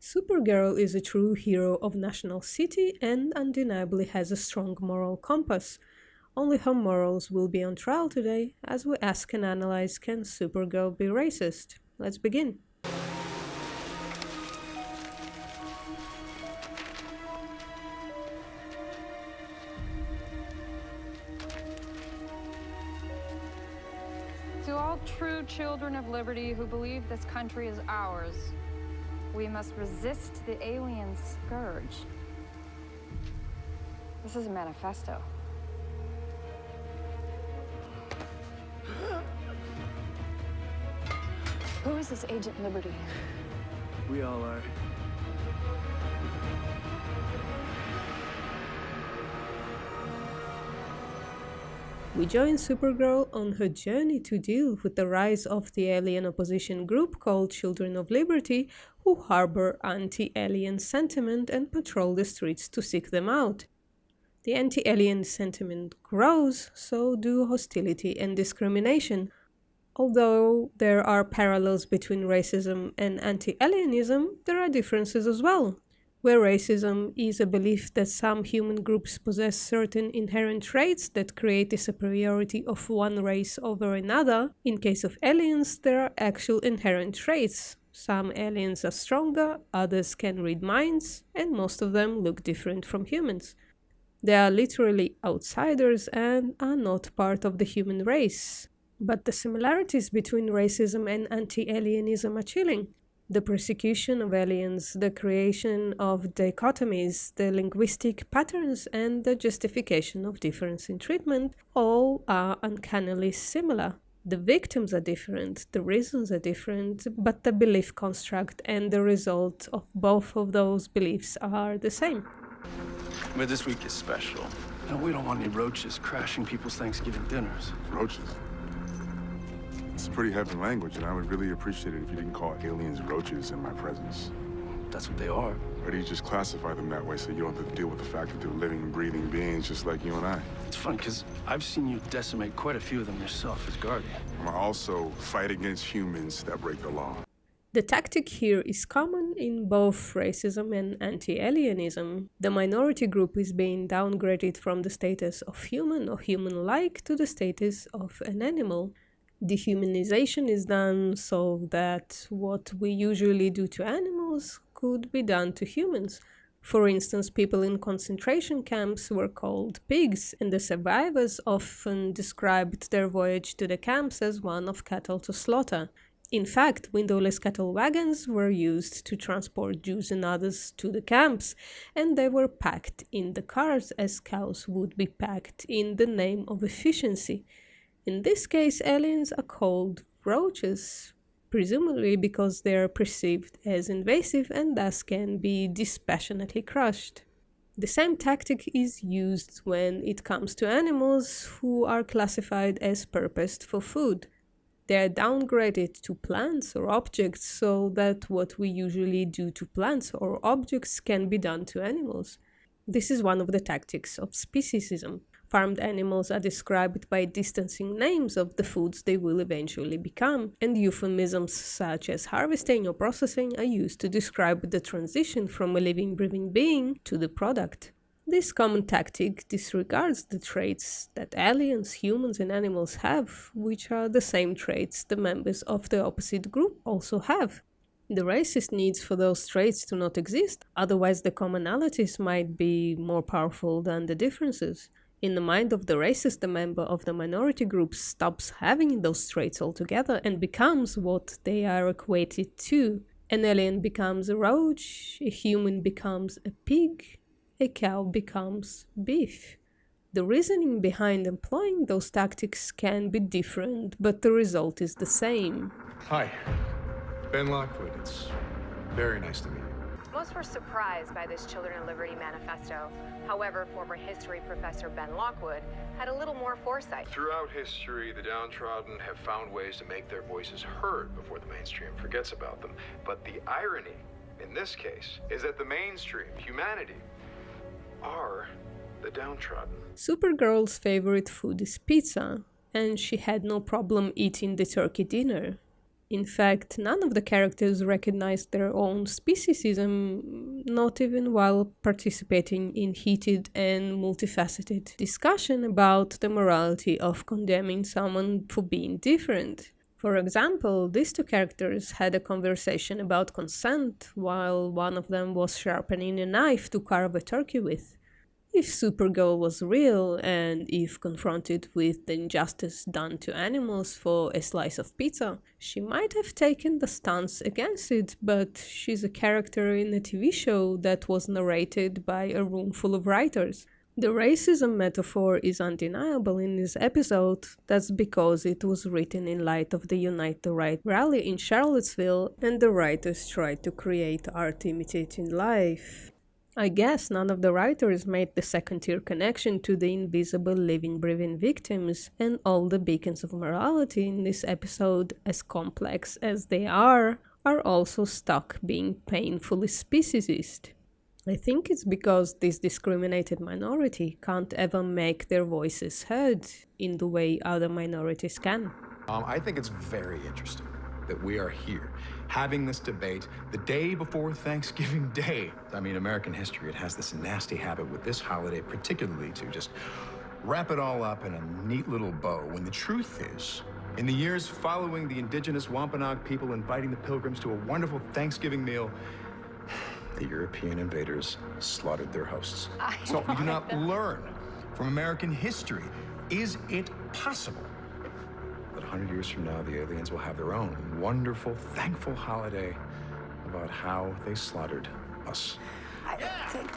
Supergirl is a true hero of National City and undeniably has a strong moral compass. Only her morals will be on trial today as we ask and analyze, can Supergirl be racist? Let's begin. To all true children of liberty who believe this country is ours, we must resist the alien scourge. This is a manifesto. Who is this Agent Liberty? We all are. We join Supergirl on her journey to deal with the rise of the alien opposition group called Children of Liberty, who harbor anti-alien sentiment and patrol the streets to seek them out. The anti-alien sentiment grows, so do hostility and discrimination. Although there are parallels between racism and anti-alienism, there are differences as well. Where racism is a belief that some human groups possess certain inherent traits that create the superiority of one race over another, in case of aliens there are actual inherent traits. Some aliens are stronger, others can read minds, and most of them look different from humans. They are literally outsiders and are not part of the human race. But the similarities between racism and anti-alienism are chilling. The persecution of aliens, the creation of dichotomies, the linguistic patterns, and the justification of difference in treatment all are uncannily similar. The victims are different, the reasons are different, but the belief construct and the result of both of those beliefs are the same. But this week is special. No, we don't want any roaches crashing people's Thanksgiving dinners. Roaches? It's pretty heavy language, and I would really appreciate it if you didn't call aliens roaches in my presence. That's what they are. Or do you just classify them that way so you don't have to deal with the fact that they're living, breathing beings just like you and I? It's fun, because I've seen you decimate quite a few of them yourself as guardian. I also fight against humans that break the law. The tactic here is common in both racism and anti-alienism. The minority group is being downgraded from the status of human or human-like to the status of an animal. Dehumanization is done so that what we usually do to animals could be done to humans. For instance, people in concentration camps were called pigs, and the survivors often described their voyage to the camps as one of cattle to slaughter. In fact, windowless cattle wagons were used to transport Jews and others to the camps, and they were packed in the cars as cows would be packed in the name of efficiency. In this case, aliens are called roaches, presumably because they are perceived as invasive and thus can be dispassionately crushed. The same tactic is used when it comes to animals who are classified as purposed for food. They are downgraded to plants or objects so that what we usually do to plants or objects can be done to animals. This is one of the tactics of speciesism. Farmed animals are described by distancing names of the foods they will eventually become, and euphemisms such as harvesting or processing are used to describe the transition from a living, breathing being to the product. This common tactic disregards the traits that aliens, humans, and animals have, which are the same traits the members of the opposite group also have. The racist needs for those traits to not exist, otherwise the commonalities might be more powerful than the differences. In the mind of the racist, the member of the minority group stops having those traits altogether and becomes what they are equated to. An alien becomes a roach, a human becomes a pig, a cow becomes beef. The reasoning behind employing those tactics can be different, but the result is the same. Hi, Ben Lockwood. It's very nice to meet you. Most were surprised by this Children of Liberty manifesto. However, former history professor Ben Lockwood had a little more foresight. Throughout history, the downtrodden have found ways to make their voices heard before the mainstream forgets about them. But the irony, in this case, is that the mainstream, humanity, are the downtrodden. Supergirl's favorite food is pizza, and she had no problem eating the turkey dinner. In fact, none of the characters recognized their own speciesism, not even while participating in heated and multifaceted discussion about the morality of condemning someone for being different. For example, these two characters had a conversation about consent while one of them was sharpening a knife to carve a turkey with. If Supergirl was real, and if confronted with the injustice done to animals for a slice of pizza, she might have taken the stance against it, but she's a character in a TV show that was narrated by a room full of writers. The racism metaphor is undeniable in this episode. That's because it was written in light of the Unite the Right rally in Charlottesville, and the writers tried to create art imitating life. I guess none of the writers made the second-tier connection to the invisible living breathing victims, and all the beacons of morality in this episode, as complex as they are also stuck being painfully speciesist. I think it's because this discriminated minority can't ever make their voices heard in the way other minorities can. I think it's very interesting that we are here having this debate the day before Thanksgiving Day. I mean, American history, it has this nasty habit with this holiday particularly to just wrap it all up in a neat little bow, when the truth is, in the years following the indigenous Wampanoag people inviting the Pilgrims to a wonderful Thanksgiving meal, the European invaders slaughtered their hosts. So we do not learn from American history. Is it possible that 100 years from now, the aliens will have their own wonderful, thankful holiday about how they slaughtered us? I don't think